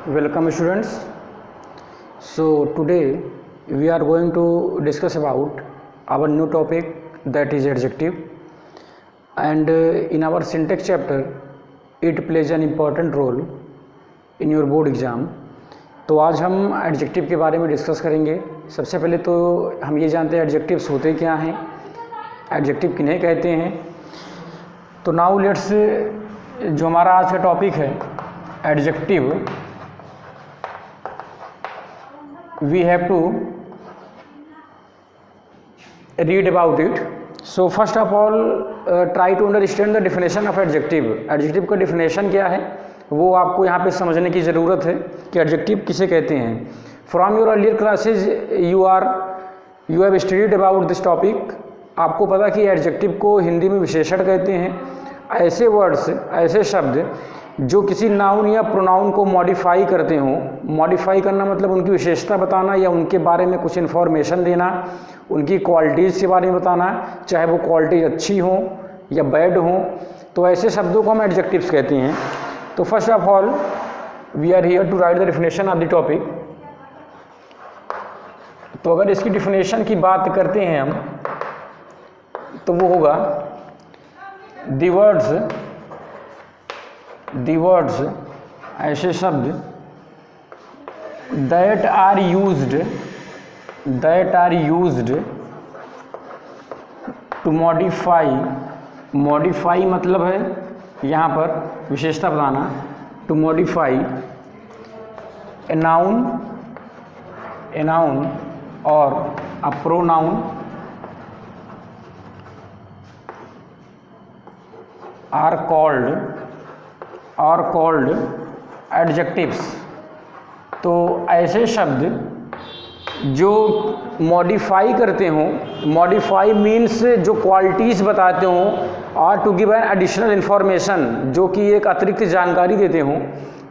Welcome students. So today we are going to discuss about our new topic, that is adjective, and in our syntax chapter it plays an important role in your board exam. तो आज हम adjective के बारे में discuss करेंगे। सबसे पहले तो हम ये जानते हैं एडजेक्टिव्स होते क्या हैं, एडजेक्टिव किन्हें कहते हैं। तो नाउ लेट्स, जो हमारा आज का टॉपिक है adjective, we have to read about it. So first of all try to understand the definition of adjective. adjective का definition क्या है वो आपको यहाँ पे समझने की ज़रूरत है कि adjective किसे कहते हैं। From your earlier classes you have studied about this topic. आपको पता कि adjective को हिंदी में विशेषण कहते हैं। ऐसे वर्ड्स, ऐसे शब्द जो किसी नाउन या प्रोनाउन को मॉडिफाई करते हों। मॉडिफाई करना मतलब उनकी विशेषता बताना या उनके बारे में कुछ इन्फॉर्मेशन देना, उनकी क्वालिटीज़ के बारे में बताना, चाहे वो क्वालिटीज़ अच्छी हों या बैड हों। तो ऐसे शब्दों को हम एडजेक्टिव्स कहते हैं। तो first of all we are here to write the definition of the topic. तो अगर इसकी डेफिनेशन की बात करते हैं हम, तो वो होगा the words ऐसे शब्द that are used to modify मतलब है यहाँ पर विशेषता बताना, to modify a noun or a pronoun are called adjectives। तो ऐसे शब्द जो मॉडिफाई करते हों, मॉडिफाई मीन्स जो क्वालिटीज़ बताते हों, और to give an additional information, जो कि एक अतिरिक्त जानकारी देते हों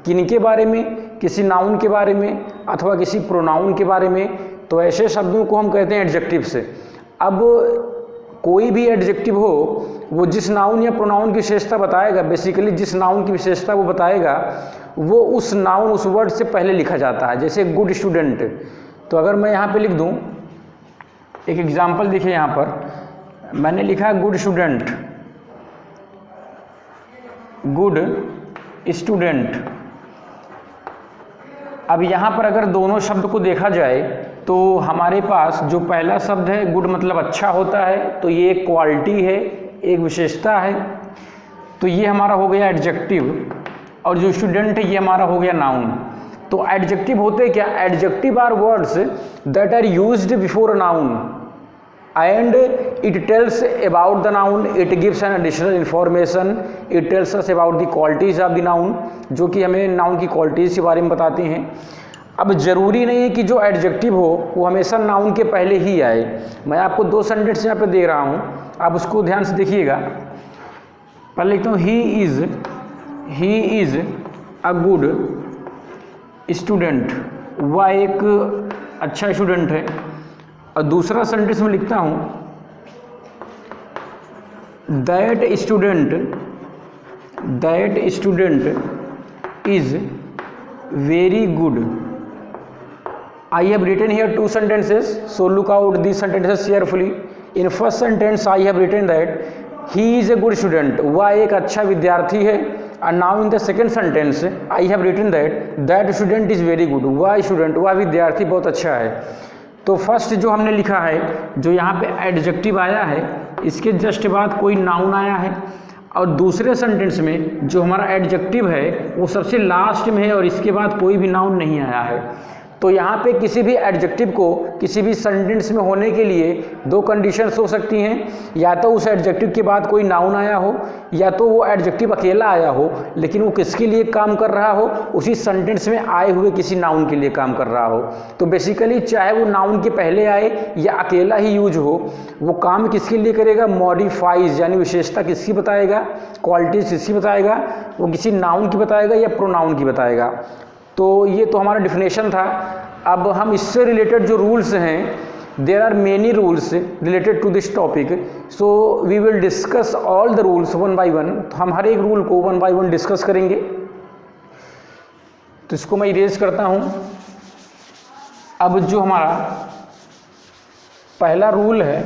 किनके बारे में, किसी नाउन के बारे में अथवा किसी प्रोनाउन के बारे में। तो ऐसे शब्दों को हम कहते हैं एडजेक्टिव्स। अब कोई भी एडजेक्टिव हो वो जिस नाउन या प्रोनाउन की विशेषता बताएगा, बेसिकली जिस नाउन की विशेषता वो बताएगा वो उस नाउन, उस वर्ड से पहले लिखा जाता है। जैसे गुड स्टूडेंट, तो अगर मैं यहाँ पे लिख दूँ, एक एग्जांपल देखिए, यहाँ पर मैंने लिखा है गुड स्टूडेंट, गुड स्टूडेंट। अब यहाँ पर अगर दोनों शब्द को देखा जाए तो हमारे पास जो पहला शब्द है गुड मतलब अच्छा होता है, तो ये एक क्वालिटी है, एक विशेषता है, तो ये हमारा हो गया एडजेक्टिव। और जो स्टूडेंट है ये हमारा हो गया नाउन। तो एडजेक्टिव होते क्या? Adjective are words that are used before a noun and it tells about the noun, it gives an additional information, it tells us about the qualities of the noun, जो कि हमें noun की qualities के बारे में बताते हैं। अब ज़रूरी नहीं है कि जो एडजेक्टिव हो वो हमेशा नाउन के पहले ही आए। मैं आपको दो सेंटेंस यहाँ पे दे रहा हूँ, आप उसको ध्यान से देखिएगा। पहले लिखता हूँ he is a good student, वह एक अच्छा स्टूडेंट है। और दूसरा सेंटेंस में लिखता हूँ that student is very good. I have written here two sentences, so look out these sentences carefully. In first sentence I have written that he is a good student, वह एक अच्छा विद्यार्थी है। And now in the second sentence I have written that student is very good, वह विद्यार्थी बहुत अच्छा है। तो फर्स्ट जो हमने लिखा है, जो यहाँ पे एडजेक्टिव आया है, इसके जस्ट बाद कोई नाउन आया है, और दूसरे सेंटेंस में जो हमारा एडजेक्टिव है वो सबसे लास्ट में है और इसके बाद कोई भी नाउन नहीं आया है। तो यहाँ पे किसी भी एडजेक्टिव को किसी भी सेंटेंस में होने के लिए दो कंडीशंस हो सकती हैं, या तो उस एडजेक्टिव के बाद कोई नाउन आया हो, या तो वो एडजेक्टिव अकेला आया हो लेकिन वो किसके लिए काम कर रहा हो, उसी सेंटेंस में आए हुए किसी नाउन के लिए काम कर रहा हो। तो बेसिकली चाहे वो नाउन के पहले आए या अकेला ही यूज हो, वो काम किसके लिए करेगा? मॉडिफाइज, यानी विशेषता किसकी बताएगा, क्वालिटीज किसकी बताएगा, वो किसी नाउन की बताएगा या प्रोनाउन की बताएगा। तो ये तो हमारा डिफिनेशन था। अब हम इससे रिलेटेड जो रूल्स हैं, there are many rules related to this topic, so we will discuss all the rules one by one. तो हम हर एक रूल को वन बाय वन डिस्कस करेंगे। तो इसको मैं इरेज करता हूँ। अब जो हमारा पहला रूल है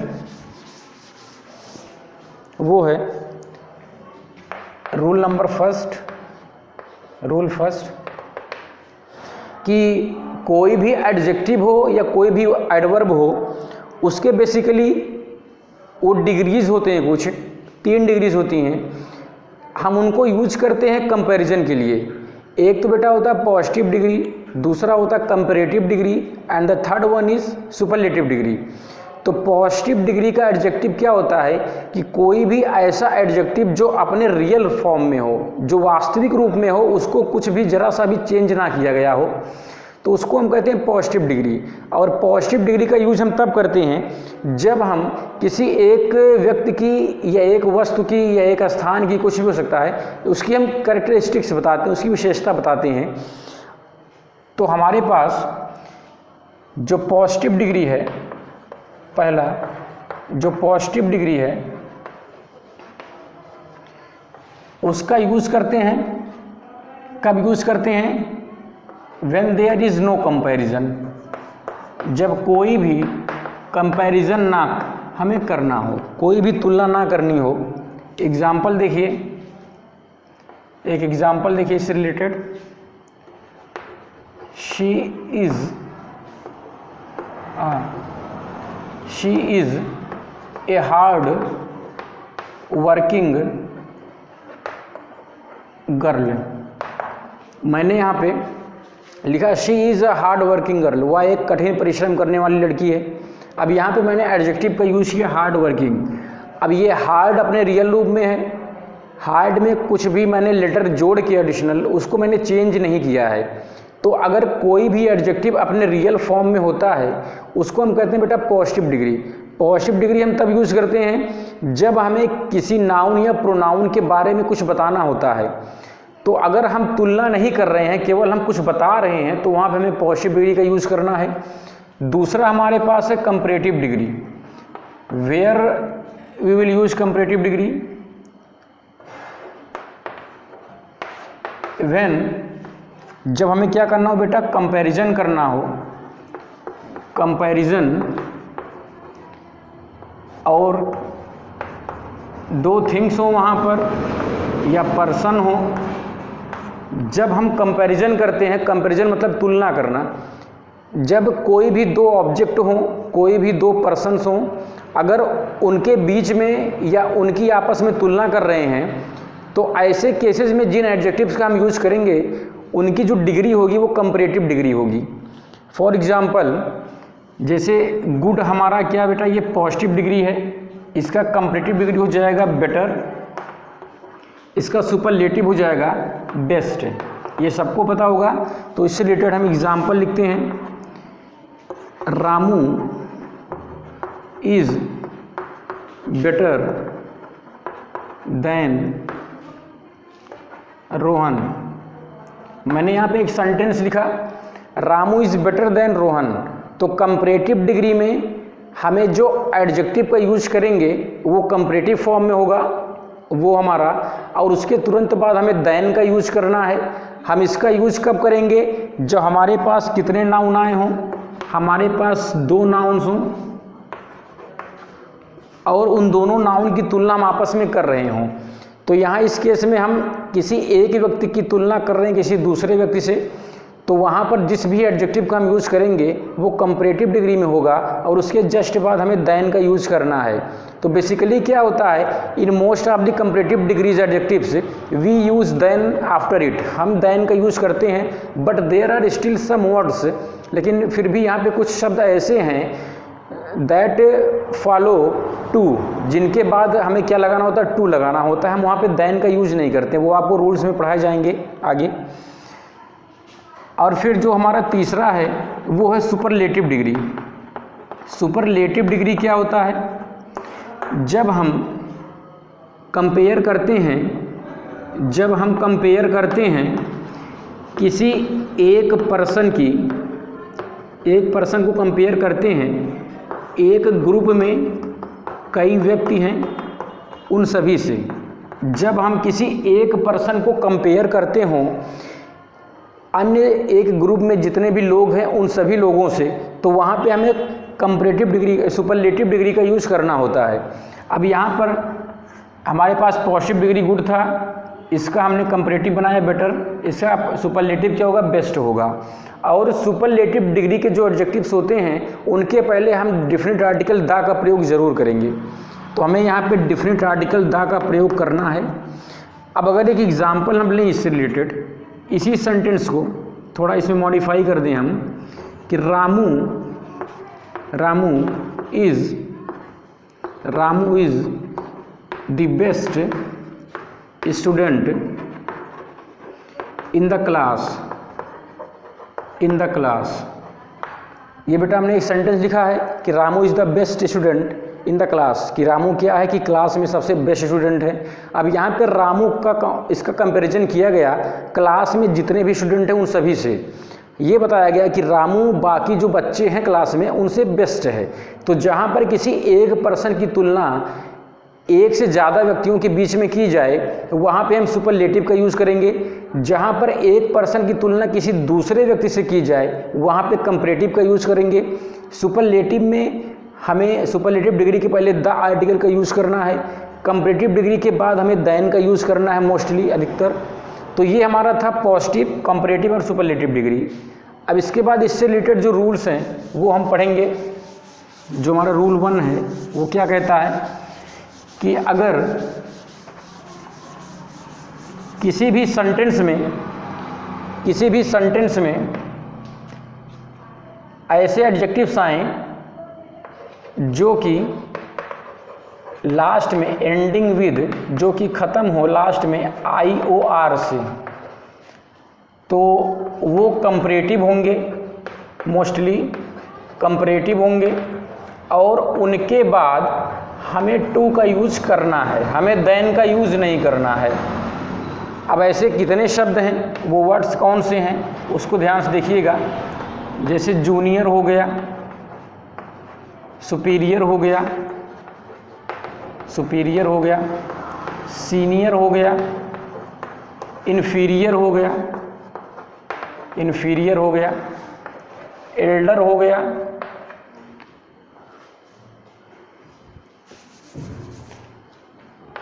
वो है रूल फर्स्ट कि कोई भी एडजेक्टिव हो या कोई भी एडवर्ब हो, उसके बेसिकली वो डिग्रीज होते हैं, कुछ 3 डिग्रीज होती हैं। हम उनको यूज करते हैं कंपैरिजन के लिए। एक तो बेटा होता है पॉजिटिव डिग्री, दूसरा होता है comparative degree and the third one is superlative degree. तो पॉजिटिव डिग्री का एडजेक्टिव क्या होता है कि कोई भी ऐसा एडजेक्टिव जो अपने रियल फॉर्म में हो, जो वास्तविक रूप में हो, उसको कुछ भी जरा सा भी चेंज ना किया गया हो, तो उसको हम कहते हैं पॉजिटिव डिग्री। और पॉजिटिव डिग्री का यूज हम तब करते हैं जब हम किसी एक व्यक्ति की या एक वस्तु की या एक स्थान की, कुछ भी हो सकता है, उसकी हम कैरेक्टरिस्टिक्स बताते हैं, उसकी विशेषता बताते हैं। तो हमारे पास जो पॉजिटिव डिग्री है, पहला जो पॉजिटिव डिग्री है उसका यूज करते हैं, कब यूज करते हैं? When there is no comparison, जब कोई भी कंपैरिजन ना हमें करना हो, कोई भी तुलना ना करनी हो। एग्जाम्पल देखिए, एक एग्जाम्पल देखिए इससे related. She is a hard working girl. मैंने यहाँ पे लिखा she is a hard working girl, वह एक कठिन परिश्रम करने वाली लड़की है। अब यहाँ पे मैंने एडजेक्टिव का यूज़ किया हार्ड वर्किंग। अब ये हार्ड अपने रियल रूप में है, हार्ड में कुछ भी मैंने लेटर जोड़ के एडिशनल, उसको मैंने चेंज नहीं किया है। तो अगर कोई भी एडजेक्टिव अपने रियल फॉर्म में होता है उसको हम कहते हैं बेटा पॉजिटिव डिग्री। पॉजिटिव डिग्री हम तब यूज़ करते हैं जब हमें किसी नाउन या प्रोनाउन के बारे में कुछ बताना होता है। तो अगर हम तुलना नहीं कर रहे हैं, केवल हम कुछ बता रहे हैं, तो वहाँ पे हमें पॉजिटिव डिग्री का यूज़ करना है। दूसरा हमारे पास है comparative degree. Where we will use comparative degree? When, जब हमें क्या करना हो बेटा? कंपैरिजन करना हो। कंपैरिजन और 2 थिंग्स हो वहाँ पर या पर्सन हो। जब हम कंपैरिजन करते हैं, कंपैरिजन मतलब तुलना करना, जब कोई भी 2 ऑब्जेक्ट हों, कोई भी 2 पर्सन्स हों, अगर उनके बीच में या उनकी आपस में तुलना कर रहे हैं, तो ऐसे केसेस में जिन एडजेक्टिव्स का हम यूज करेंगे उनकी जो डिग्री होगी वो कंपैरेटिव डिग्री होगी। फॉर एग्जांपल, जैसे गुड हमारा क्या बेटा? ये पॉजिटिव डिग्री है, इसका कंपैरेटिव डिग्री हो जाएगा बेटर, इसका सुपरलेटिव हो जाएगा बेस्ट। ये सबको पता होगा। तो इससे रिलेटेड हम एग्जाम्पल लिखते हैं। Ramu is better than Rohan. मैंने यहाँ पे एक सेंटेंस लिखा, Ramu is better than Rohan. तो कंपैरेटिव डिग्री में हमें जो एडजेक्टिव का यूज करेंगे वो कंपैरेटिव फॉर्म में होगा वो हमारा, और उसके तुरंत बाद हमें देन का यूज करना है। हम इसका यूज कब करेंगे? जब हमारे पास कितने नाउन आए हों? हमारे पास 2 नाउन्स हों और उन दोनों नाउन की तुलना हम आपस में कर रहे हों। तो यहाँ इस केस में हम किसी एक व्यक्ति की तुलना कर रहे हैं किसी दूसरे व्यक्ति से, तो वहाँ पर जिस भी एडजेक्टिव का हम यूज़ करेंगे वो कंपैरेटिव डिग्री में होगा और उसके जस्ट बाद हमें देन का यूज़ करना है। तो बेसिकली क्या होता है, in most of the comparative degrees adjectives we use than after it. हम देन का यूज़ करते हैं, but there are still some words, लेकिन फिर भी यहाँ पे कुछ शब्द ऐसे हैं दैट फॉलो टू, जिनके बाद हमें क्या लगाना होता है? टू लगाना होता है। हम वहाँ पे देन का यूज नहीं करते, वो आपको रूल्स में पढ़ाए जाएंगे आगे। और फिर जो हमारा तीसरा है वो है सुपरलेटिव डिग्री। सुपरलेटिव डिग्री क्या होता है? जब हम कंपेयर करते हैं, जब हम कंपेयर करते हैं किसी एक पर्सन को कंपेयर करते हैं, एक ग्रुप में कई व्यक्ति हैं उन सभी से, जब हम किसी एक पर्सन को कंपेयर करते हों, अन्य एक ग्रुप में जितने भी लोग हैं उन सभी लोगों से, तो वहाँ पे हमें कंपैरेटिव डिग्री, सुपरलेटिव डिग्री का यूज़ करना होता है। अब यहाँ पर हमारे पास पॉजिटिव डिग्री गुड था, इसका हमने कंपैरेटिव बनाया बेटर, इसका सुपरलेटिव क्या होगा, बेस्ट होगा। और सुपरलेटिव डिग्री के जो एडजेक्टिव्स होते हैं उनके पहले हम डिफिनिट आर्टिकल द का प्रयोग ज़रूर करेंगे, तो हमें यहाँ पे डिफिनिट आर्टिकल द का प्रयोग करना है। अब अगर एक एग्जाम्पल हम लें इससे रिलेटेड, इसी सेंटेंस को थोड़ा इसमें मॉडिफाई कर दें हम कि Ramu is the best student in the class. ये बेटा हमने एक सेंटेंस लिखा है कि Ramu is the best student in the class, कि रामू क्या है कि क्लास में सबसे बेस्ट स्टूडेंट है। अब यहाँ पर रामू का इसका कंपैरिजन किया गया क्लास में जितने भी स्टूडेंट हैं उन सभी से। ये बताया गया कि रामू बाकी जो बच्चे हैं क्लास में उनसे बेस्ट है। तो जहाँ पर किसी एक पर्सन की तुलना एक से ज़्यादा व्यक्तियों के बीच में की जाए तो वहाँ पे हम सुपरलेटिव का यूज़ करेंगे। जहाँ पर एक पर्सन की तुलना किसी दूसरे व्यक्ति से की जाए वहाँ पे कंपैरेटिव का यूज़ करेंगे। सुपरलेटिव में हमें सुपरलेटिव डिग्री के पहले द आर्टिकल का यूज़ करना है, कंपैरेटिव डिग्री के बाद हमें देन का यूज़ करना है मोस्टली, अधिकतर। तो ये हमारा था पॉजिटिव, कंपैरेटिव और सुपरलेटिव डिग्री। अब इसके बाद इससे रिलेटेड जो रूल्स हैं वो हम पढ़ेंगे। जो हमारा रूल 1 है वो क्या कहता है कि अगर किसी भी सेंटेंस में ऐसे एडजेक्टिव्स आएँ जो कि लास्ट में एंडिंग विद, जो कि ख़त्म हो लास्ट में IOR से, तो वो कंपैरेटिव होंगे, मोस्टली कंपैरेटिव होंगे। और उनके बाद हमें टू का यूज़ करना है, हमें देन का यूज़ नहीं करना है। अब ऐसे कितने शब्द हैं, वो वर्ड्स कौन से हैं उसको ध्यान से देखिएगा। जैसे जूनियर हो गया, सुपीरियर हो गया, सीनियर हो गया, इन्फीरियर हो गया, एल्डर हो गया,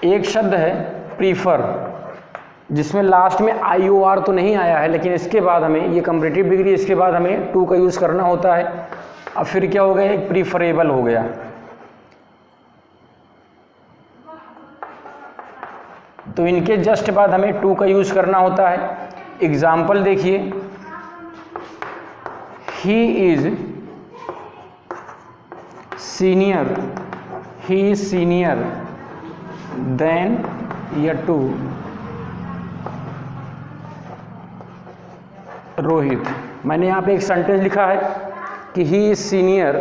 एक शब्द है प्रीफर, जिसमें लास्ट में IOR तो नहीं आया है, लेकिन इसके बाद हमें ये कंपैरेटिव डिग्री, इसके बाद हमें टू का यूज़ करना होता है। अब फिर क्या हो गया, एक प्रीफरेबल हो गया। तो इनके जस्ट बाद हमें टू का यूज़ करना होता है। एग्जाम्पल देखिए, ही इज़ सीनियर देन या टू रोहित। मैंने यहाँ पे एक सेंटेंस लिखा है कि ही इज़ सीनियर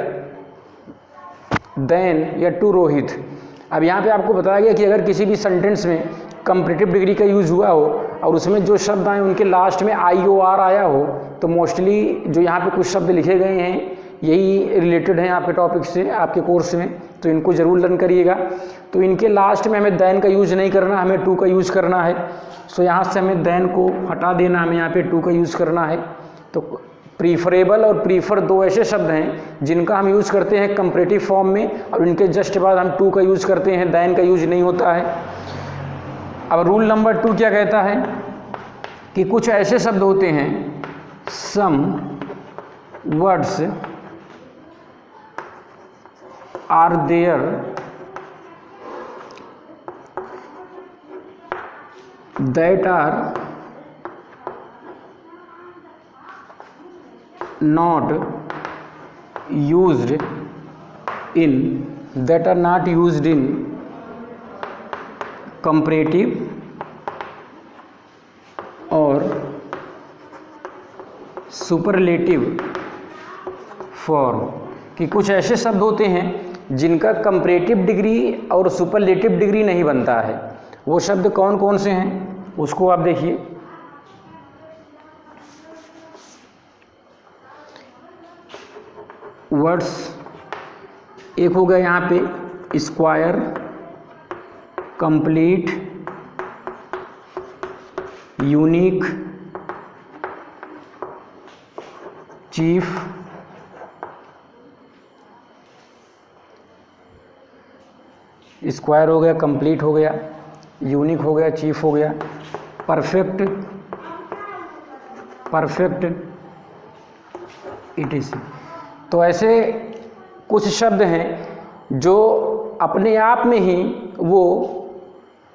देन या टू रोहित। अब यहाँ पे आपको बताया गया कि अगर किसी भी सेंटेंस में कंपैरेटिव डिग्री का यूज़ हुआ हो और उसमें जो शब्द आए उनके लास्ट में IOR आया हो, तो मोस्टली जो यहाँ पे कुछ शब्द लिखे गए हैं यही रिलेटेड हैं आपके टॉपिक से, आपके कोर्स में, तो इनको ज़रूर लर्न करिएगा। तो इनके लास्ट में हमें देन का यूज़ नहीं करना, हमें टू का यूज़ करना है। सो यहाँ से हमें देन को हटा देना, हमें यहाँ पे टू का यूज़ करना है। तो प्रीफरेबल और प्रीफर दो ऐसे शब्द हैं जिनका हम यूज़ करते हैं कंपैरेटिव फॉर्म में, और इनके जस्ट बाद हम टू का यूज़ करते हैं, देन का यूज़ नहीं होता है। अब रूल नंबर 2 क्या कहता है कि कुछ ऐसे शब्द होते हैं, some words are there that are not used in comparative और सुपरलेटिव फॉर्म, कि कुछ ऐसे शब्द होते हैं जिनका कंपैरेटिव डिग्री और सुपरलेटिव डिग्री नहीं बनता है। वो शब्द कौन कौन से हैं उसको आप देखिए। वर्ड्स एक हो गया यहाँ पे square, complete, unique, chief, square हो गया, कंप्लीट हो गया, यूनिक हो गया, चीफ हो गया, परफेक्ट, परफेक्ट etc। तो ऐसे कुछ शब्द हैं जो अपने आप में ही वो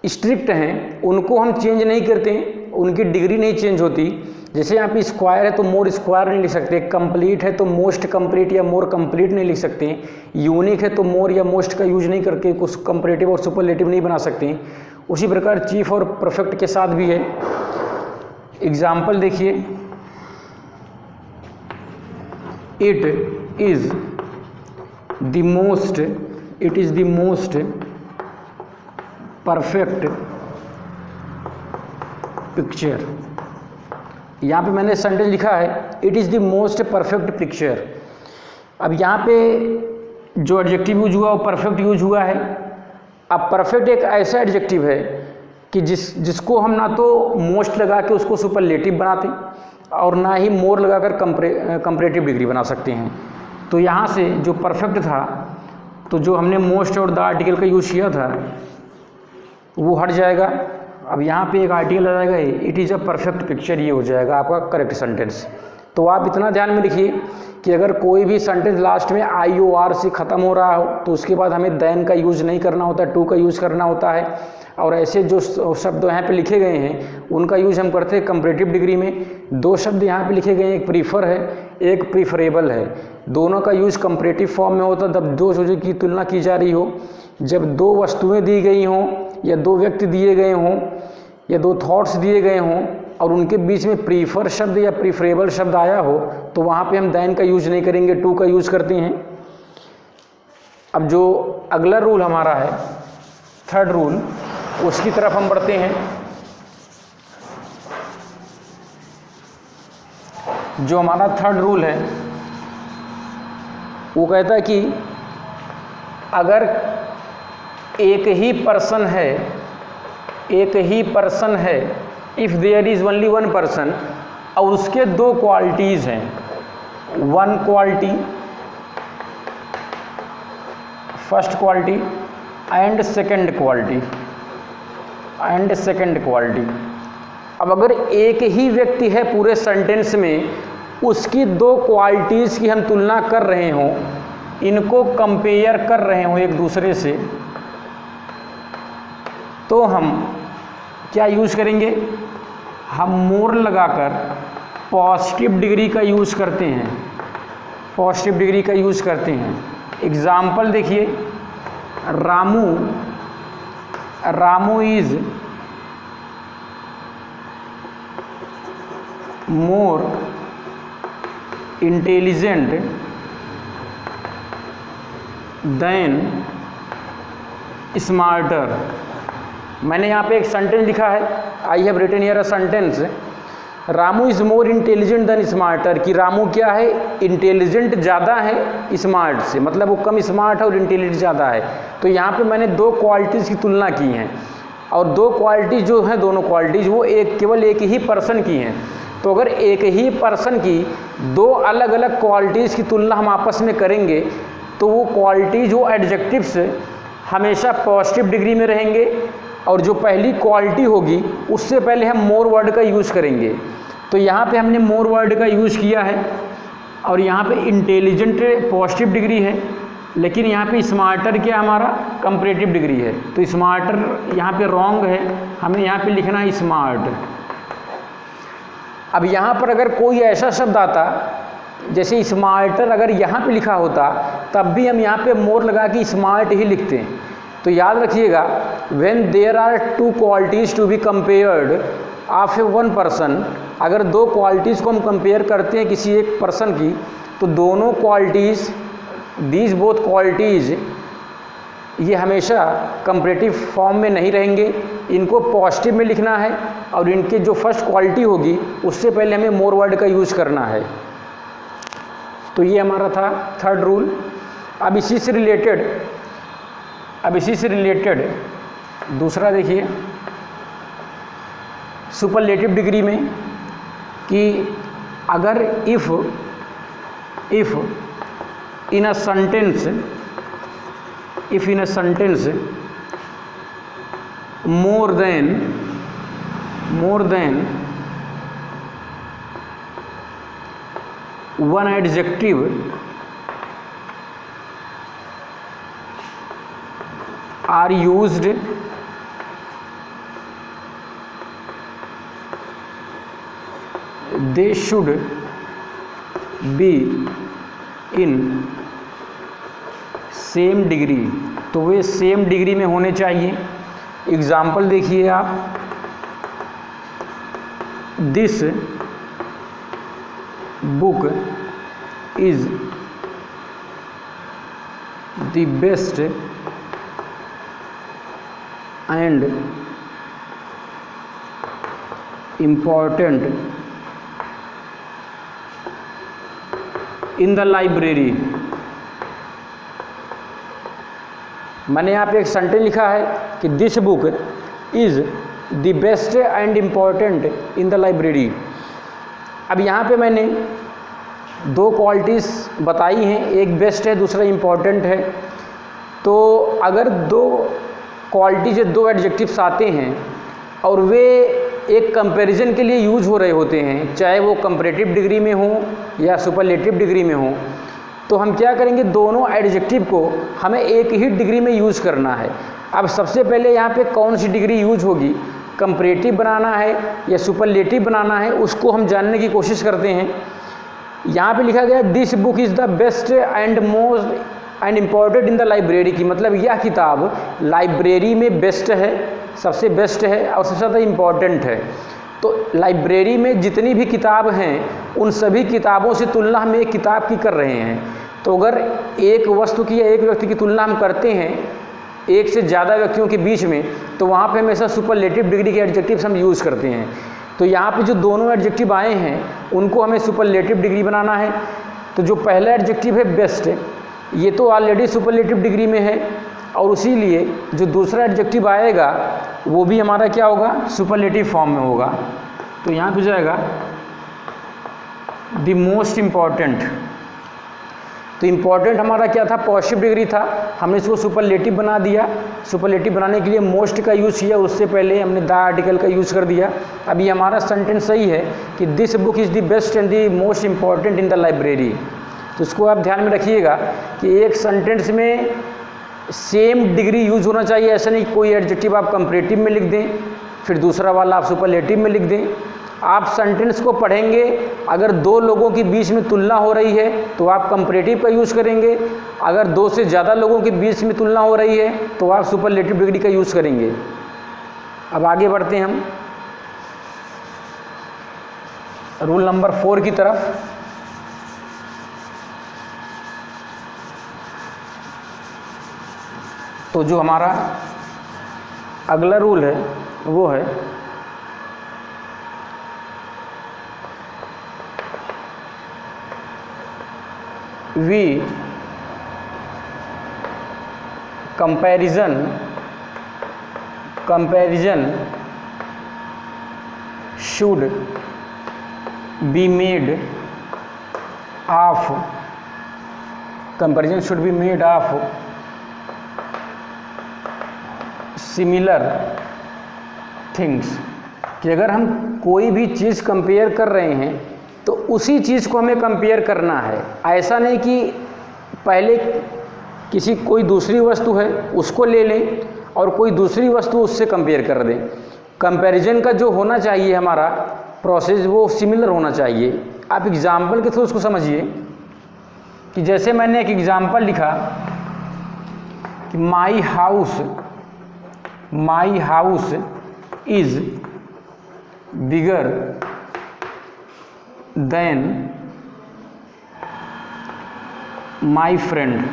स्ट्रिक्ट हैं, उनको हम चेंज नहीं करते, उनकी डिग्री नहीं चेंज होती। जैसे यहाँ पे स्क्वायर है तो मोर स्क्वायर नहीं लिख सकते, कंप्लीट है तो मोस्ट कंप्लीट या मोर कंप्लीट नहीं लिख सकते, यूनिक है तो मोर या मोस्ट का यूज नहीं करके कुछ कंपैरेटिव और सुपरलेटिव नहीं बना सकते। उसी प्रकार चीफ और परफेक्ट के साथ भी है। एग्जाम्पल देखिए, it is the most perfect picture. यहाँ पे मैंने सेंटेंस लिखा है it is the most perfect picture. अब यहाँ पे जो एडजेक्टिव यूज हुआ वो परफेक्ट यूज हुआ है। अब परफेक्ट एक ऐसा एडजेक्टिव है कि जिसको हम ना तो मोस्ट लगा के उसको सुपरलेटिव बनाते और ना ही मोर लगाकर कंपैरेटिव डिग्री बना सकते हैं। तो यहाँ से जो परफेक्ट था, तो जो हमने मोस्ट और द आर्टिकल का यूज़ किया था वो हट जाएगा। अब यहाँ पे एक आर्टिकल आ जाएगा, it is a perfect picture, ये हो जाएगा आपका करेक्ट सेंटेंस। तो आप इतना ध्यान में रखिए कि अगर कोई भी सेंटेंस लास्ट में IOR से ख़त्म हो रहा हो तो उसके बाद हमें देन का यूज़ नहीं करना होता, टू का यूज़ करना होता है। और ऐसे जो शब्द यहाँ पे लिखे गए हैं उनका यूज़ हम करते हैं कंपैरेटिव डिग्री में। दो शब्द यहाँ पे लिखे गए हैं, एक प्रीफर है, एक प्रीफरेबल है। दोनों का यूज़ कंपैरेटिव फॉर्म में होता है जब दो चीज़ों की तुलना की जा रही हो। जब दो वस्तुएं दी गई हों या दो व्यक्ति दिए गए हों या दो थॉट्स दिए गए हों और उनके बीच में प्रीफर शब्द या प्रीफरेबल शब्द आया हो तो वहाँ पे हम देन का यूज़ नहीं करेंगे, टू का यूज़ करते हैं। अब जो अगला रूल हमारा है, थर्ड रूल, उसकी तरफ हम बढ़ते हैं। जो हमारा थर्ड रूल है वो कहता है कि अगर एक ही पर्सन है, if there is only one person और उसके दो क्वालिटीज़ हैं, one quality, first quality and second quality. अब अगर एक ही व्यक्ति है पूरे सेंटेंस में, उसकी दो क्वालिटीज़ की हम तुलना कर रहे हों, इनको कंपेयर कर रहे हों एक दूसरे से, तो हम क्या यूज़ करेंगे? हम मोर लगाकर पॉजिटिव डिग्री का यूज़ करते हैं। एग्जाम्पल देखिए, Ramu is more intelligent than smarter. मैंने यहाँ पे एक सेंटेंस लिखा है, I have written here a sentence, Ramu is more intelligent than smarter, कि रामू क्या है, इंटेलिजेंट ज़्यादा है स्मार्ट से, मतलब वो कम स्मार्ट है और इंटेलिजेंट ज़्यादा है। तो यहाँ पे मैंने दो क्वालिटीज़ की तुलना की हैं और दो क्वालिटीज़ जो हैं, दोनों क्वालिटीज़ वो केवल एक ही पर्सन की हैं। तो अगर एक ही पर्सन की दो अलग अलग क्वालिटीज़ की तुलना हम आपस में करेंगे तो वो क्वालिटीज़, वो एडजेक्टिव्स हमेशा पॉजिटिव डिग्री में रहेंगे और जो पहली क्वालिटी होगी उससे पहले हम मोर वर्ड का यूज़ करेंगे। तो यहाँ पे हमने मोर वर्ड का यूज़ किया है और यहाँ पे इंटेलिजेंट पॉजिटिव डिग्री है, लेकिन यहाँ पे स्मार्टर क्या हमारा कंपैरेटिव डिग्री है। तो स्मार्टर यहाँ पे रॉन्ग है, हमें यहाँ पे लिखना है स्मार्ट। अब यहाँ पर अगर कोई ऐसा शब्द आता जैसे स्मार्टर, अगर यहाँ पे लिखा होता तब भी हम यहाँ पे मोर लगा के स्मार्ट ही लिखते हैं। तो याद रखिएगा, when there are two qualities to be compared of a one person, अगर दो क्वालिटीज़ को हम कंपेयर करते हैं किसी एक पर्सन की, तो दोनों क्वालिटीज़, दीज बोथ क्वालिटीज़, ये हमेशा कंपैरेटिव फॉर्म में नहीं रहेंगे, इनको पॉजिटिव में लिखना है और इनके जो फर्स्ट क्वालिटी होगी उससे पहले हमें मोर वर्ड का यूज़ करना है। तो ये हमारा था थर्ड रूल। अब इसी से रिलेटेड दूसरा देखिए, सुपरलेटिव डिग्री में, कि अगर if if in a sentence more than one adjective are used, they should be in same degree. तो वे सेम डिग्री में होने चाहिए। एग्जाम्पल देखिए आप, this book is the best and important in the library. मैंने यहाँ पे एक सेंटेंस लिखा है कि this book is the best and important in the library. अब यहाँ पे मैंने दो क्वालिटीज़ बताई हैं, एक बेस्ट है दूसरा इम्पॉर्टेंट है। तो अगर दो क्वालिटीज, दो एडजेक्टिव्स आते हैं और वे एक कंपैरिजन के लिए यूज हो रहे होते हैं, चाहे वो कंपैरेटिव डिग्री में हो या सुपरलेटिव डिग्री में हो, तो हम क्या करेंगे, दोनों एडजेक्टिव को हमें एक ही डिग्री में यूज़ करना है। अब सबसे पहले यहाँ पे कौन सी डिग्री यूज होगी, कंपैरेटिव बनाना है या सुपरलेटिव बनाना है, उसको हम जानने की कोशिश करते हैं। यहाँ पे लिखा गया this book is the best and most and important in the library की, मतलब यह किताब लाइब्रेरी में बेस्ट है, सबसे बेस्ट है और सबसे ज़्यादा इम्पॉर्टेंट है। तो लाइब्रेरी में जितनी भी किताब हैं उन सभी किताबों से तुलना हम एक किताब की कर रहे हैं। तो अगर एक वस्तु की या एक व्यक्ति की तुलना हम करते हैं एक से ज़्यादा व्यक्तियों के बीच में, तो वहाँ पे हमेशा सुपरलेटिव डिग्री के एडजेक्टिव्स हम यूज़ करते हैं। तो यहाँ पे जो दोनों एडजेक्टिव आए हैं उनको हमें सुपरलेटिव डिग्री बनाना है। तो जो पहला एडजेक्टिव है बेस्ट, ये तो ऑलरेडी सुपरलेटिव डिग्री में है और इसीलिए जो दूसरा एडजेक्टिव आएगा वो भी हमारा क्या होगा, सुपरलेटिव फॉर्म में होगा। तो यहाँ पे जाएगा द मोस्ट इम्पॉर्टेंट। तो इम्पॉर्टेंट हमारा क्या था, पॉजिटिव डिग्री था, हमने इसको सुपरलेटिव बना दिया। सुपरलेटिव बनाने के लिए मोस्ट का यूज़ किया, उससे पहले हमने द आर्टिकल का यूज़ कर दिया। अब ये हमारा सेंटेंस सही है कि this book is the best and the most important in the library. तो इसको आप ध्यान में रखिएगा कि एक सेंटेंस में सेम डिग्री यूज होना चाहिए। ऐसा नहीं कोई एडजेक्टिव आप कंपैरेटिव में लिख दें फिर दूसरा वाला आप सुपरलेटिव में लिख दें। आप सेंटेंस को पढ़ेंगे, अगर दो लोगों के बीच में तुलना हो रही है तो आप कंपैरेटिव का यूज़ करेंगे, अगर दो से ज़्यादा लोगों के बीच में तुलना हो रही है तो आप सुपरलेटिव डिग्री का यूज़ करेंगे। अब आगे बढ़ते हैं हम रूल नंबर 4 की तरफ। तो जो हमारा अगला रूल है वो है we comparison should be made of similar things. कि अगर हम कोई भी चीज़ कंपेयर कर रहे हैं तो उसी चीज़ को हमें कंपेयर करना है। ऐसा नहीं कि पहले कोई दूसरी वस्तु है उसको ले लें और कोई दूसरी वस्तु उससे कंपेयर कर दें। कंपैरिजन का जो होना चाहिए हमारा प्रोसेस वो सिमिलर होना चाहिए। आप एग्जाम्पल के थ्रू उसको समझिए कि जैसे मैंने एक एग्जाम्पल लिखा कि my house is bigger than my friend.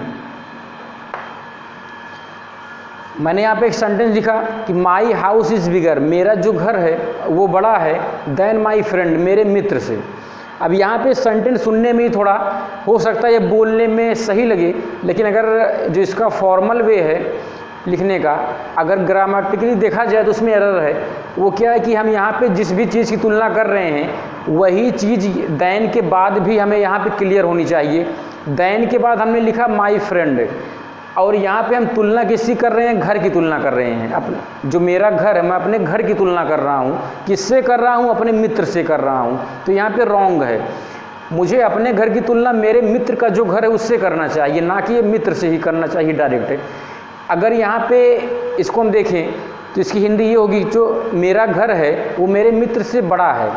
मैंने यहाँ पे एक सेंटेंस लिखा कि माई हाउस इज़ बिगर, मेरा जो घर है वो बड़ा है, देन माई फ्रेंड, मेरे मित्र से। अब यहाँ पे सेंटेंस सुनने में ही थोड़ा हो सकता है ये बोलने में सही लगे, लेकिन अगर जो इसका फॉर्मल वे है लिखने का, अगर ग्रामेटिकली देखा जाए तो उसमें एरर है। वो क्या है कि हम यहाँ पे जिस भी चीज़ की तुलना कर रहे हैं वही चीज़ देन के बाद भी हमें यहाँ पे क्लियर होनी चाहिए। देन के बाद हमने लिखा माई फ्रेंड, और यहाँ पे हम तुलना किसकी कर रहे हैं? घर की तुलना कर रहे हैं। अपने जो मेरा घर है, मैं अपने घर की तुलना कर रहा हूँ। किससे कर रहा हूँ? अपने मित्र से कर रहा हूँ। तो यहाँ पे रॉन्ग है। मुझे अपने घर की तुलना मेरे मित्र का जो घर है उससे करना चाहिए, ना कि ये मित्र से ही करना चाहिए डायरेक्ट। अगर यहाँ पे इसको हम देखें तो इसकी हिंदी ये होगी, जो मेरा घर है वो मेरे मित्र से बड़ा है।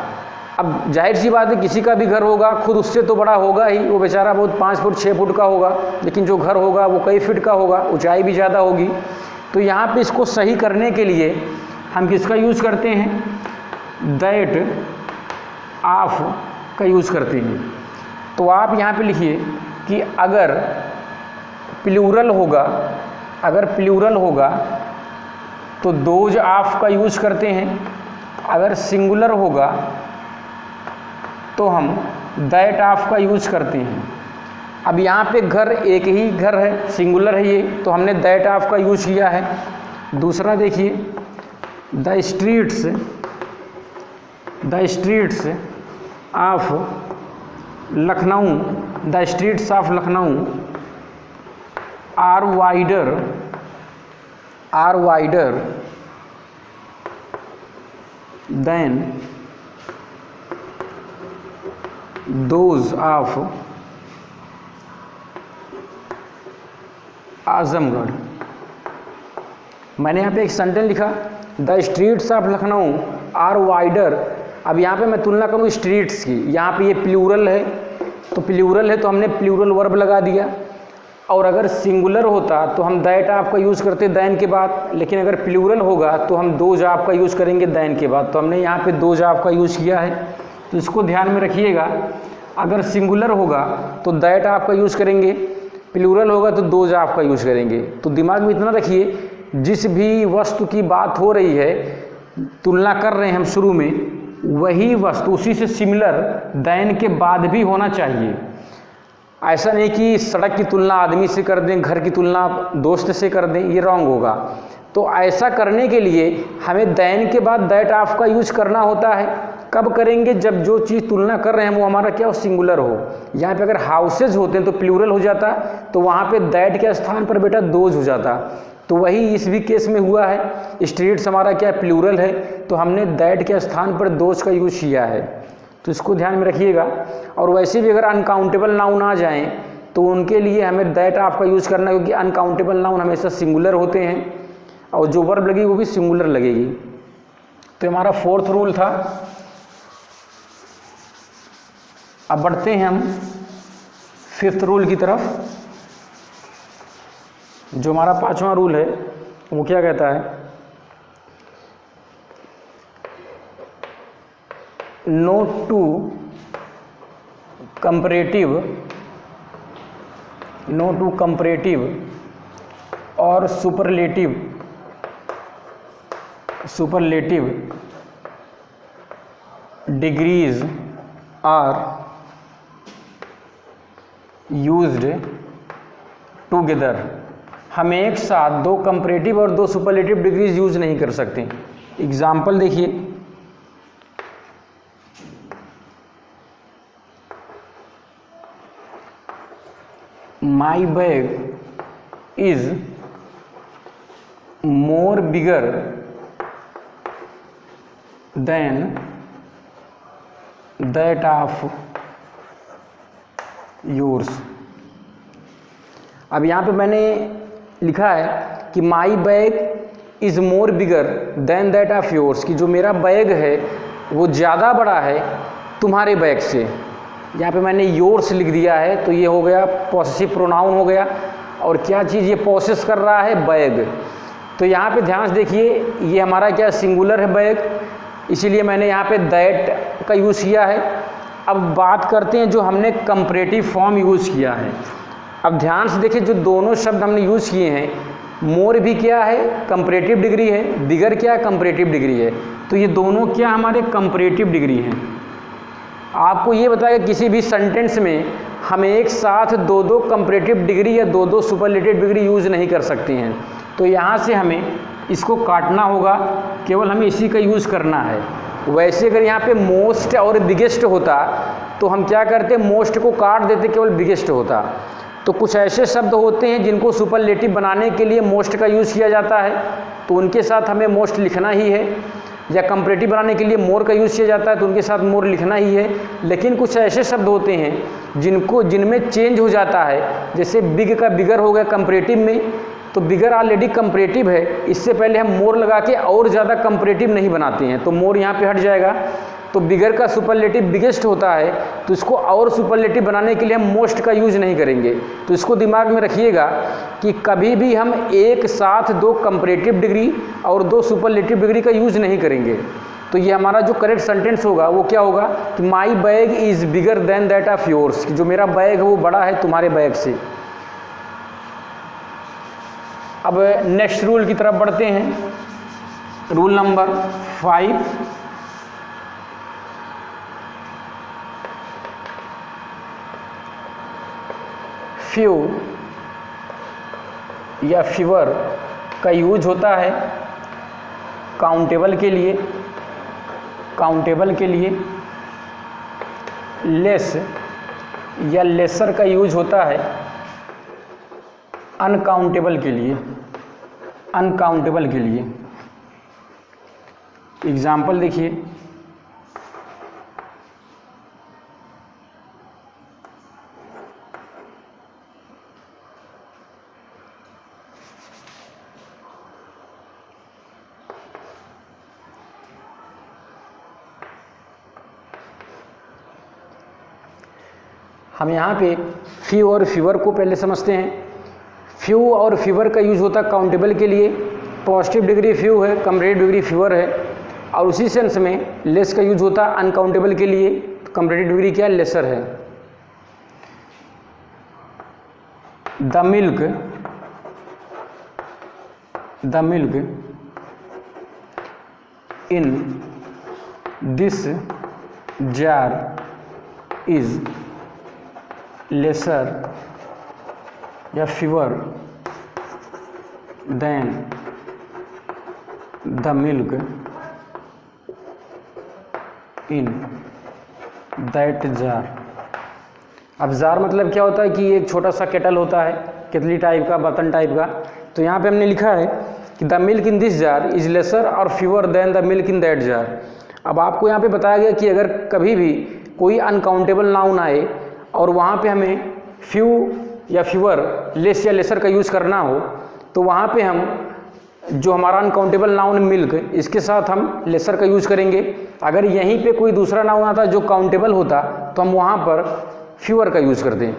अब जाहिर सी बात है, किसी का भी घर होगा खुद उससे तो बड़ा होगा ही, वो बेचारा बहुत 5 फुट 6 फुट का होगा, लेकिन जो घर होगा वो कई फीट का होगा, ऊंचाई भी ज़्यादा होगी। तो यहाँ पे इसको सही करने के लिए हम किसका यूज़ करते हैं? दैट ऑफ का यूज़ करते हैं। तो आप यहाँ पे लिखिए कि अगर प्लूरल होगा तो दोज ऑफ का यूज़ करते हैं, अगर सिंगुलर होगा तो हम दैट ऑफ का यूज़ करते हैं। अब यहाँ पे घर एक ही घर है, सिंगुलर है ये, तो हमने दैट ऑफ का यूज़ किया है। दूसरा देखिए, the streets of Lucknow, the streets of Lucknow are wider than those of Azamgarh. मैंने यहाँ पे एक सेंटेंस लिखा, the streets of Lucknow are wider. अब यहाँ पे मैं तुलना करूँ स्ट्रीट्स की, यहाँ पे ये प्लूरल है, तो प्लूरल है तो हमने प्लूरल वर्ब लगा दिया। और अगर सिंगुलर होता तो हम दैट ऑफ का यूज़ करते दैन के बाद, लेकिन अगर प्लूरल होगा तो हम दोज ऑफ का यूज़ करेंगे दैन के बाद। तो हमने यहाँ पे दोज ऑफ का यूज़ किया है, तो इसको ध्यान में रखिएगा। अगर सिंगुलर होगा तो दैट ऑफ का यूज़ करेंगे, प्लूरल होगा तो दोज ऑफ का यूज़ करेंगे। तो दिमाग में इतना रखिए, जिस भी वस्तु की बात हो रही है, तुलना कर रहे हैं हम शुरू में, वही वस्तु उसी से सिमिलर दैन के बाद भी होना चाहिए। ऐसा नहीं कि सड़क की तुलना आदमी से कर दें, घर की तुलना दोस्त से कर दें, ये रॉन्ग होगा। तो ऐसा करने के लिए हमें दैन के बाद दैट ऑफ का यूज करना होता है। कब करेंगे? जब जो चीज़ तुलना कर रहे हैं वो हमारा क्या हो? सिंगुलर हो। यहाँ पे अगर हाउसेज होते हैं तो प्लूरल हो जाता, तो वहाँ पे दैट के स्थान पर बेटा दोज हो जाता। तो वही इस भी केस में हुआ है। स्ट्रीट्स हमारा क्या है? प्लूरल है, तो हमने दैट के स्थान पर दोज का यूज किया है। तो इसको ध्यान में रखिएगा। और वैसे भी अगर अनकाउंटेबल नाउन आ जाएं तो उनके लिए हमें दैट ऑफ का यूज़ करना, क्योंकि अनकाउंटेबल नाउन हमेशा सिंगुलर होते हैं और जो वर्ब लगेगी वो भी सिंगुलर लगेगी। तो हमारा 4th रूल था। अब बढ़ते हैं हम 5th रूल की तरफ। जो हमारा 5वां रूल है वो क्या कहता है? नोट टू कंपैरेटिव और superlative degrees are used together. हम एक साथ 2 कंपैरेटिव और 2 सुपरलेटिव डिग्रीज यूज नहीं कर सकते। एग्जाम्पल देखिए, My bag is more bigger than that of yours। अब यहाँ पे मैंने लिखा है कि my bag is more bigger than that of yours, कि जो मेरा बैग है वो ज़्यादा बड़ा है तुम्हारे बैग से। यहाँ पे मैंने योर्स लिख दिया है, तो ये हो गया पॉसेसिव प्रोनाउन हो गया। और क्या चीज़ ये पॉसेस कर रहा है? बैग। तो यहाँ पे ध्यान से देखिए, ये हमारा क्या सिंगुलर है बैग, इसीलिए मैंने यहाँ पे दैट का यूज़ किया है। अब बात करते हैं जो हमने कंपैरेटिव फॉर्म यूज़ किया है। अब ध्यान से देखिए, जो दोनों शब्द हमने यूज़ किए हैं, मोर भी क्या है? कंपैरेटिव डिग्री है, बिगर क्या है? कंपैरेटिव डिग्री है। तो ये दोनों क्या हमारे? कंपैरेटिव डिग्री हैं। आपको ये बताया किसी भी सेंटेंस में हम एक साथ 2-2 कंपैरेटिव डिग्री या 2-2 सुपरलेटिव डिग्री यूज़ नहीं कर सकते हैं। तो यहाँ से हमें इसको काटना होगा, केवल हमें इसी का यूज़ करना है। वैसे अगर यहाँ पे मोस्ट और बिगेस्ट होता तो हम क्या करते, मोस्ट को काट देते, केवल बिगेस्ट होता। तो कुछ ऐसे शब्द होते हैं जिनको सुपरलेटिव बनाने के लिए मोस्ट का यूज़ किया जाता है, तो उनके साथ हमें मोस्ट लिखना ही है, या कंपैरेटिव बनाने के लिए मोर का यूज़ किया जाता है तो उनके साथ मोर लिखना ही है। लेकिन कुछ ऐसे शब्द होते हैं जिनमें चेंज हो जाता है, जैसे बिग का बिगर हो गया कंपैरेटिव में, तो बिगर ऑलरेडी कंपैरेटिव है, इससे पहले हम मोर लगा के और ज़्यादा कंपैरेटिव नहीं बनाते हैं, तो मोर यहाँ पे हट जाएगा। तो बिगर का सुपरलेटिव बिगेस्ट होता है, तो इसको और सुपरलेटिव बनाने के लिए हम मोस्ट का यूज़ नहीं करेंगे। तो इसको दिमाग में रखिएगा कि कभी भी हम एक साथ 2 कंपैरेटिव डिग्री और 2 सुपरलेटिव डिग्री का यूज़ नहीं करेंगे। तो ये हमारा जो करेक्ट सेंटेंस होगा वो क्या होगा कि my bag is bigger than that of yours, कि जो मेरा बैग है वो बड़ा है तुम्हारे बैग से। अब नेक्स्ट रूल की तरफ बढ़ते हैं। रूल नंबर 5, फ्यू या फीवर का यूज होता है काउंटेबल के लिए, लेस या लेसर का यूज होता है अनकाउंटेबल के लिए। एग्जाम्पल देखिए, हम यहाँ पे फ्यू और फीवर को पहले समझते हैं। फ्यू और फीवर का यूज होता है काउंटेबल के लिए, पॉजिटिव डिग्री फ्यू है, कंपैरेटिव डिग्री फीवर है। और उसी सेंस में लेस का यूज होता है अनकाउंटेबल के लिए, कंपैरेटिव डिग्री क्या है, लेसर है। The milk in this jar is lesser या fewer than the milk in that jar. अब जार मतलब क्या होता है कि एक छोटा सा केटल होता है, केतली टाइप का, बर्तन टाइप का। तो यहाँ पे हमने लिखा है कि the milk in this jar is lesser और fewer than the milk in that jar. अब आपको यहाँ पे बताया गया कि अगर कभी भी कोई अनकाउंटेबल नाउन आए और वहाँ पे हमें फ्यू या फीवर, लेस या लेसर का यूज़ करना हो, तो वहाँ पे हम जो हमारा अनकाउंटेबल नाउन मिल्क, इसके साथ हम लेसर का यूज़ करेंगे। अगर यहीं पे कोई दूसरा नाउन आता जो काउंटेबल होता तो हम वहाँ पर फीवर का यूज़ करते हैं।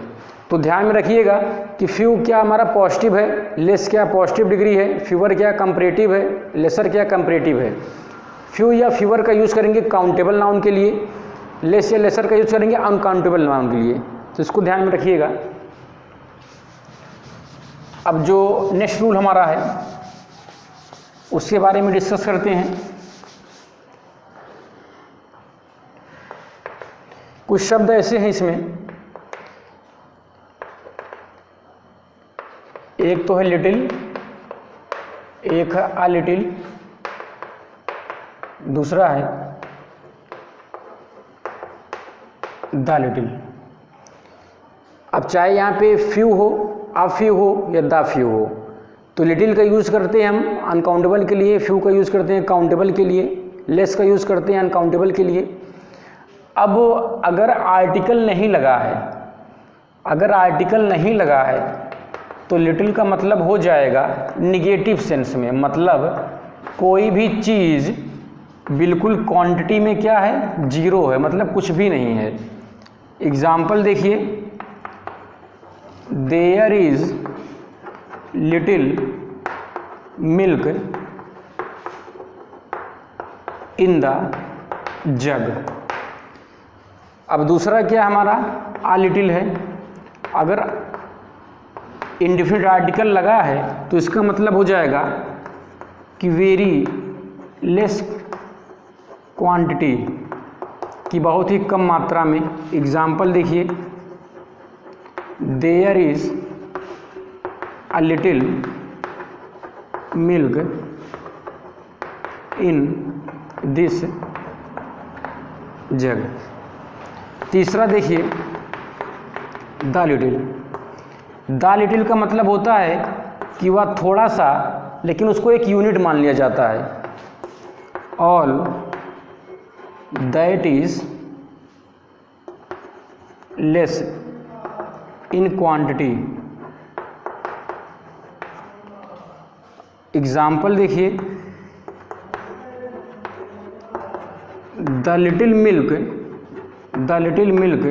तो ध्यान में रखिएगा कि फ्यू क्या हमारा पॉजिटिव है, लेस क्या पॉजिटिव डिग्री है, फीवर क्या कंपैरेटिव है, लेसर क्या कंपैरेटिव है। फ्यू या फीवर का यूज़ करेंगे काउंटेबल नाउन के लिए, लेस या लेसर का यूज़ करेंगे अनकाउंटेबल नाउन के लिए। तो इसको ध्यान में रखिएगा। अब जो नेक्स्ट रूल हमारा है उसके बारे में डिस्कस करते हैं। कुछ शब्द ऐसे हैं इसमें, एक तो है लिटिल, एक है अ लिटिल, दूसरा है द लिटिल। अब चाहे यहाँ पे फ्यू हो, अ फ्यू हो या द फ्यू हो, तो लिटिल का यूज़ करते हैं हम अनकाउंटेबल के लिए, फ्यू का यूज़ करते हैं काउंटेबल के लिए, लेस का यूज़ करते हैं अनकाउंटेबल के लिए। अब अगर आर्टिकल नहीं लगा है, तो लिटिल का मतलब हो जाएगा निगेटिव सेंस में, मतलब कोई भी चीज़ बिल्कुल क्वांटिटी में क्या है, जीरो है, मतलब कुछ भी नहीं है। एग्जाम्पल देखिए, there is little milk in the jug. अब दूसरा क्या हमारा आ लिटिल है। अगर इंडिफिनिट आर्टिकल लगा है तो इसका मतलब हो जाएगा कि वेरी लेस क्वांटिटी, की बहुत ही कम मात्रा में। एग्जाम्पल देखिए, there is a little milk in this jug. तीसरा देखिए द लिटिल। द लिटिल का मतलब होता है कि वह थोड़ा सा, लेकिन उसको एक यूनिट मान लिया जाता है। All that is less in quantity. Example देखिए, the little milk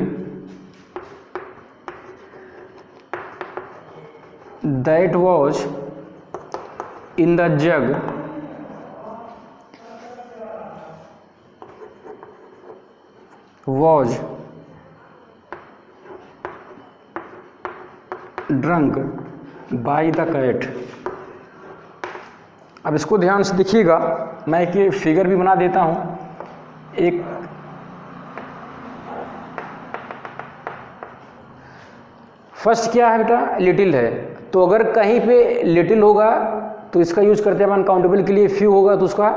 that was in the jug was drunk by the cat. अब इसको ध्यान से देखिएगा, मैं एक फिगर भी बना देता हूँ। एक फर्स्ट क्या है बेटा, लिटिल है, तो अगर कहीं पे लिटिल होगा तो इसका यूज करते हैं अनकाउंटेबल के लिए, फ्यू होगा तो उसका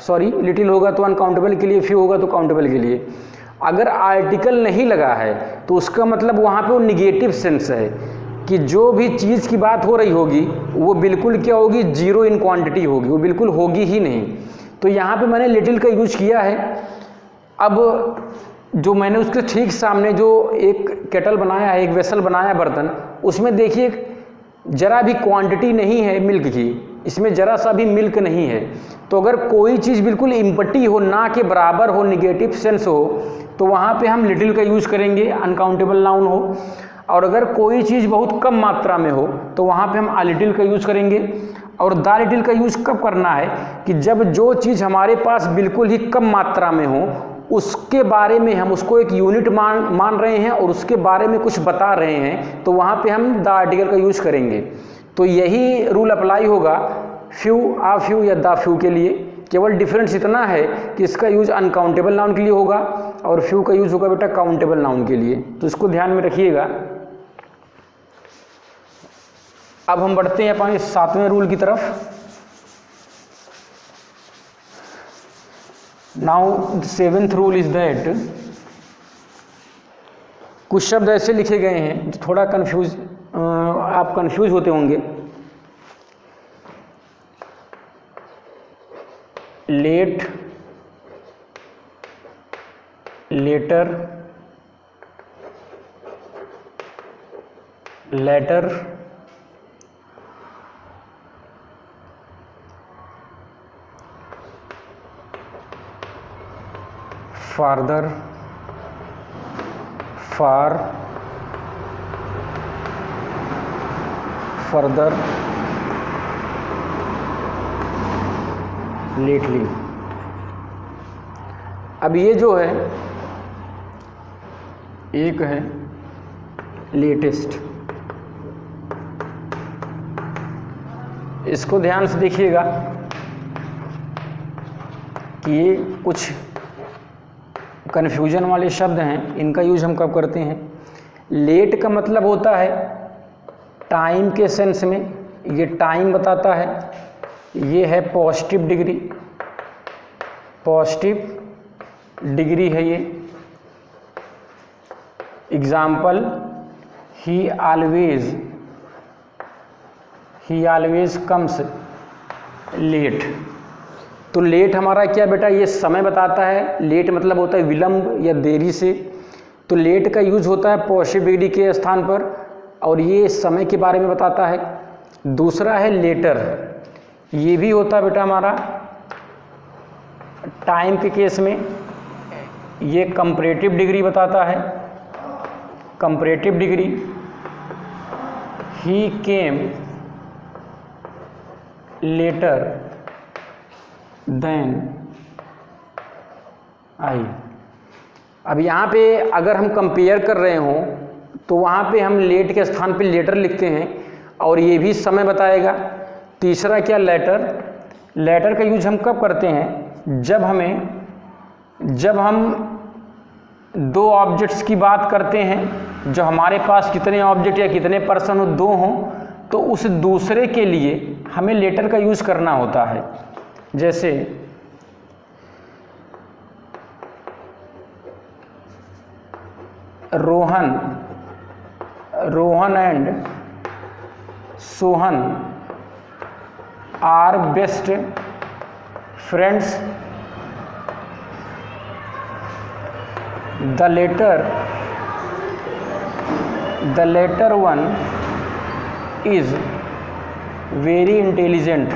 लिटिल होगा तो अनकाउंटेबल के लिए, फ्यू होगा तो काउंटेबल के लिए। अगर आर्टिकल नहीं लगा है तो उसका मतलब वहाँ पे वो निगेटिव सेंस है कि जो भी चीज़ की बात हो रही होगी वो बिल्कुल क्या होगी, जीरो इन क्वांटिटी होगी, वो बिल्कुल होगी ही नहीं। तो यहाँ पे मैंने लिटिल का यूज किया है। अब जो मैंने उसके ठीक सामने जो एक केटल बनाया है, एक वेसल बनाया बर्तन, उसमें देखिए जरा भी क्वांटिटी नहीं है मिल्क की, इसमें जरा सा भी मिल्क नहीं है। तो अगर कोई चीज़ बिल्कुल इम्पटी हो, ना के बराबर हो, निगेटिव सेंस हो, तो वहाँ पे हम लिटिल का यूज़ करेंगे, अनकाउंटेबल नाउन हो। और अगर कोई चीज़ बहुत कम मात्रा में हो तो वहाँ पे हम आ लिटिल का यूज़ करेंगे। और द लिटिल का यूज़ कब करना है कि जब जो चीज़ हमारे पास बिल्कुल ही कम मात्रा में हो, उसके बारे में हम उसको एक यूनिट मान रहे हैं और उसके बारे में कुछ बता रहे हैं, तो वहाँ पे हम द आर्टिकल का यूज़ करेंगे। तो यही रूल अप्लाई होगा फ्यू, आ फ्यू या द फ्यू के लिए। केवल डिफरेंस इतना है कि इसका यूज़ अनकाउंटेबल नाउन के लिए होगा और फ्यू का यूज़ होगा बेटा काउंटेबल नाउन के लिए। तो इसको ध्यान में रखिएगा। अब हम बढ़ते हैं अपने 7वें रूल की तरफ। Now 7th rule is that, कुछ शब्द ऐसे लिखे गए हैं जो थोड़ा आप कंफ्यूज होते होंगे। लेट, लेटर, लेटर, फार्दर, फार, फर्दर, लेटली। अब ये जो है एक है लेटेस्ट, इसको ध्यान से देखिएगा कि ये कुछ कन्फ्यूजन वाले शब्द हैं, इनका यूज हम कब करते हैं। लेट का मतलब होता है टाइम के सेंस में, ये टाइम बताता है, ये है पॉजिटिव डिग्री, पॉजिटिव डिग्री है ये। Example, he always comes late. तो लेट हमारा क्या बेटा, ये समय बताता है। लेट मतलब होता है विलंब या देरी से। तो लेट का यूज होता है पॉजिटिव डिग्री के स्थान पर और ये समय के बारे में बताता है। दूसरा है लेटर, ये भी होता है बेटा हमारा टाइम के केस में, ये कंपैरेटिव डिग्री बताता है, comparative degree. He came later than I. अब यहाँ पे अगर हम कंपेयर कर रहे हों तो वहाँ पे हम लेट के स्थान पे लेटर लिखते हैं और ये भी समय बताएगा। तीसरा क्या, लेटर। लेटर का यूज हम कब करते हैं, जब हम दो ऑब्जेक्ट्स की बात करते हैं, जो हमारे पास कितने ऑब्जेक्ट या कितने पर्सन हो, दो हों, तो उस दूसरे के लिए हमें लेटर का यूज़ करना होता है। जैसे Rohan and Sohan are best friends. The latter one is very intelligent.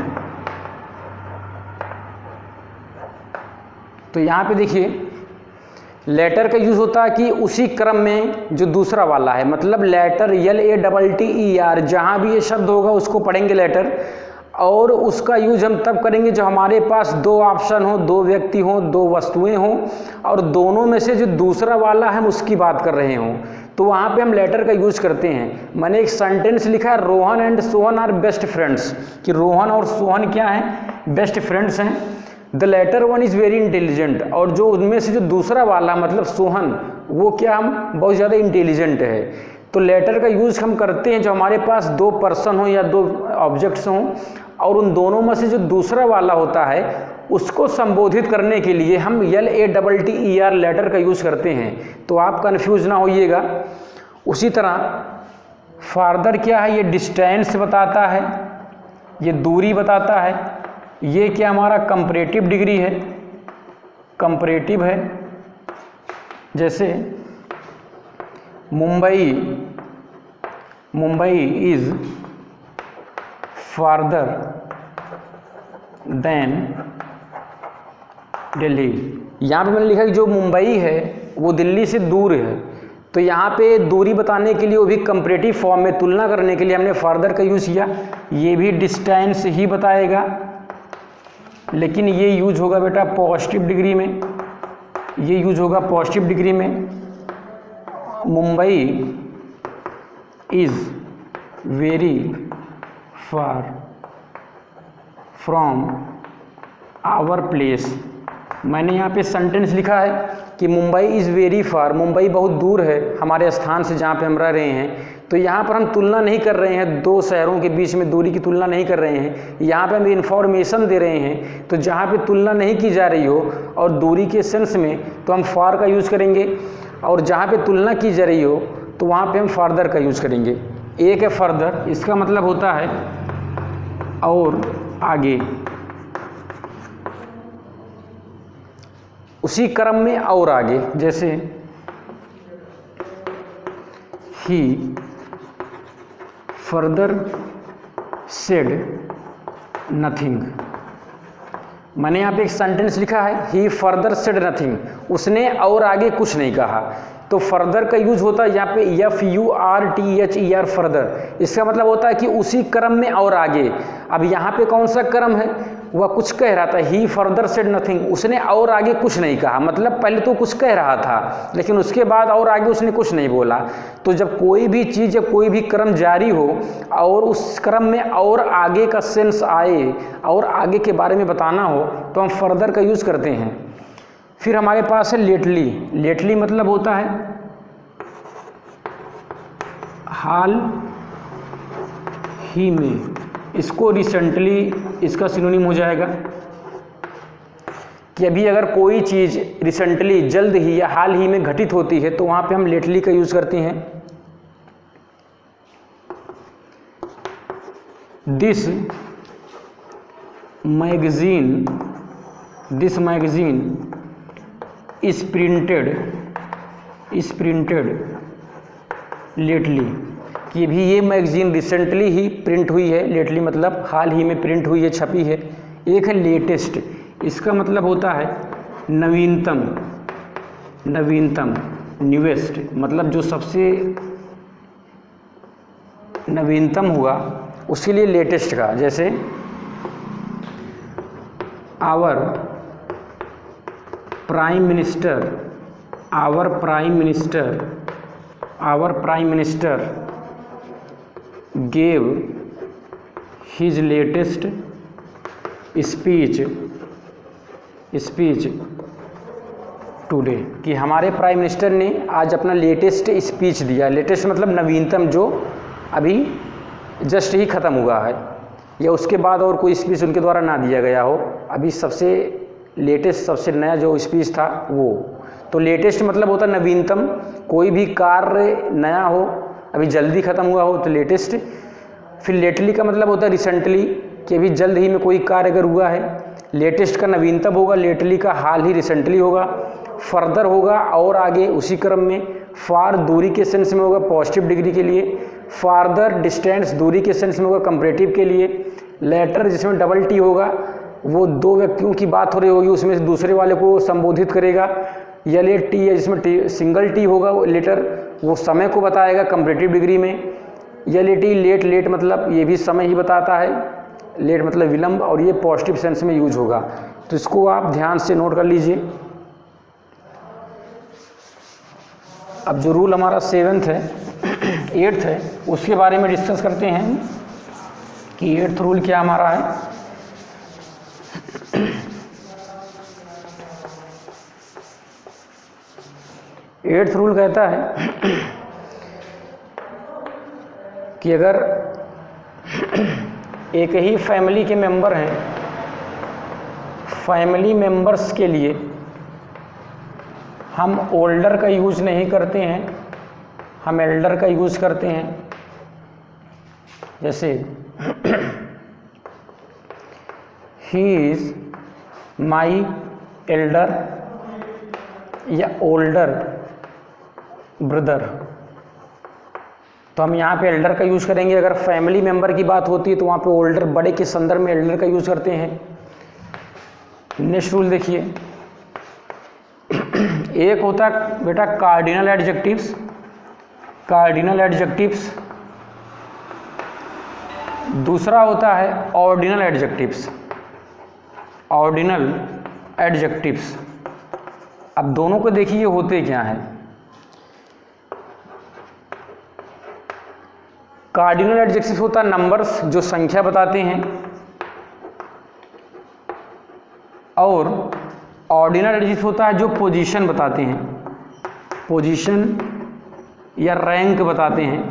तो यहाँ पे देखिए लेटर का यूज़ होता है कि उसी क्रम में जो दूसरा वाला है, मतलब लेटर LATTER, जहाँ भी ये शब्द होगा उसको पढ़ेंगे लेटर, और उसका यूज हम तब करेंगे जब हमारे पास दो ऑप्शन हो, दो व्यक्ति हों, दो वस्तुएं हों, और दोनों में से जो दूसरा वाला हम उसकी बात कर रहे हों, तो वहाँ पे हम लेटर का यूज करते हैं। मैंने एक सेंटेंस लिखा है Rohan and Sohan are best friends, कि रोहन और सोहन क्या हैं, बेस्ट फ्रेंड्स हैं। The latter one is very intelligent, और जो उनमें से जो दूसरा वाला मतलब सोहन, वो क्या हम बहुत ज़्यादा इंटेलिजेंट है। तो लेटर का यूज़ हम करते हैं जब हमारे पास दो पर्सन हो या दो ऑब्जेक्ट्स हों, और उन दोनों में से जो दूसरा वाला होता है उसको संबोधित करने के लिए हम LATTER लेटर का यूज़ करते हैं। तो आप कंफ्यूज ना होइएगा। उसी तरह फार्दर क्या है, ये डिस्टेंस बताता है, ये दूरी बताता है। ये क्या हमारा कंपैरेटिव डिग्री है, कंपैरेटिव है। जैसे Mumbai is farther than Delhi. यहाँ पे मैंने लिखा कि जो मुंबई है वो दिल्ली से दूर है। तो यहाँ पे दूरी बताने के लिए, वो भी कंपैरेटिव फॉर्म में तुलना करने के लिए हमने फार्दर का यूज़ किया। ये भी डिस्टेंस ही बताएगा, लेकिन ये यूज होगा बेटा पॉजिटिव डिग्री में, ये यूज होगा पॉजिटिव डिग्री में। Mumbai is very far from our place. मैंने यहाँ पे सेंटेंस लिखा है कि Mumbai is very far, Mumbai बहुत दूर है हमारे स्थान से जहाँ पे हम रह रहे हैं। तो यहाँ पर हम तुलना नहीं कर रहे हैं, दो शहरों के बीच में दूरी की तुलना नहीं कर रहे हैं, यहाँ पे हम इन्फॉर्मेशन दे रहे हैं। तो जहाँ पे तुलना नहीं की जा रही हो और दूरी के सेंस में, तो हम फार का यूज़ करेंगे, और जहाँ पे तुलना की जा रही हो तो वहाँ पे हम फार्दर का यूज़ करेंगे। एक है फर्दर, इसका मतलब होता है और आगे, उसी क्रम में और आगे। जैसे ही फर्दर सेड नथिंग। मैंने यहाँ पे एक सेंटेंस लिखा है ही फर्दर सेड नथिंग, उसने और आगे कुछ नहीं कहा। तो फर्दर का यूज होता है यहाँ पे FURTHER फर्दर। इसका मतलब होता है कि उसी क्रम में और आगे। अब यहाँ पे कौन सा क्रम है, वह कुछ कह रहा था, ही फर्दर सेड नथिंग, उसने और आगे कुछ नहीं कहा। मतलब पहले तो कुछ कह रहा था, लेकिन उसके बाद और आगे उसने कुछ नहीं बोला। तो जब कोई भी चीज़, जब कोई भी क्रम जारी हो और उस क्रम में और आगे का सेंस आए और आगे के बारे में बताना हो, तो हम फर्दर का यूज़ करते हैं। फिर हमारे पास है लेटली। लेटली मतलब होता है हाल ही में। इसको रिसेंटली, इसका सिनोनिम हो जाएगा कि अभी अगर कोई चीज़ रिसेंटली, जल्द ही या हाल ही में घटित होती है, तो वहाँ पे हम लेटली का यूज़ करते हैं। This magazine is printed lately, कि भी ये मैगजीन रिसेंटली ही प्रिंट हुई है। लेटली मतलब हाल ही में प्रिंट हुई है, छपी है। एक है लेटेस्ट, इसका मतलब होता है नवीनतम, न्यूएस्ट, मतलब जो सबसे नवीनतम हुआ उसके लिए लेटेस्ट का। जैसे our prime minister gave his latest speech today, कि हमारे प्राइम मिनिस्टर ने आज अपना लेटेस्ट स्पीच दिया। लेटेस्ट मतलब नवीनतम, जो अभी जस्ट ही ख़त्म हुआ है, या उसके बाद और कोई स्पीच उनके द्वारा ना दिया गया हो, अभी सबसे लेटेस्ट, सबसे नया जो स्पीच था वो। तो लेटेस्ट मतलब होता है नवीनतम, कोई भी कार्य नया हो, अभी जल्दी ख़त्म हुआ हो तो लेटेस्ट। फिर लेटली का मतलब होता है रिसेंटली, कि अभी जल्द ही में कोई कार्य अगर हुआ है। लेटेस्ट का नवीनतम होगा, लेटली का हाल ही रिसेंटली होगा। फर्दर होगा और आगे उसी क्रम में। फार दूरी के सेंस में होगा पॉजिटिव डिग्री के लिए। फार्दर डिस्टेंस दूरी के सेंस में होगा कंपैरेटिव के लिए। लेटर जिसमें डबल टी होगा वो दो व्यक्तियों की बात हो रही होगी, उसमें से दूसरे वाले को संबोधित करेगा। या लेट टी है जिसमें सिंगल टी होगा, वो लेटर वो समय को बताएगा कंपैरेटिव डिग्री में। या लेटी लेट मतलब ये भी समय ही बताता है, लेट मतलब विलंब, और ये पॉजिटिव सेंस में यूज होगा। तो इसको आप ध्यान से नोट कर लीजिए। अब जो रूल हमारा 7th है 8th है उसके बारे में डिस्कस करते हैं कि 8th रूल क्या हमारा है। एट्थ रूल कहता है कि अगर एक ही फैमिली के मेंबर हैं, फैमिली मेंबर्स के लिए हम ओल्डर का यूज़ नहीं करते हैं, हम एल्डर का यूज़ करते हैं। जैसे ही इज़ माई एल्डर या ओल्डर ब्रदर, तो हम यहाँ पे एल्डर का यूज़ करेंगे। अगर फैमिली मेंबर की बात होती है तो वहाँ पे ओल्डर, बड़े के संदर्भ में एल्डर का यूज़ करते हैं। नेक्स्ट रूल देखिए, एक होता है बेटा कार्डिनल एडजेक्टिव्स, कार्डिनल एडजेक्टिव्स। दूसरा होता है ऑर्डिनल एडजेक्टिव्स, ऑर्डिनल एडजेक्टिव्स। अब दोनों को देखिए होते क्या हैं। कार्डिनल एडजेक्टिव्स होता है नंबर्स, जो संख्या बताते हैं, और ऑर्डिनल एडजेक्टिव्स होता है जो पोजीशन बताते हैं, पोजीशन या रैंक बताते हैं।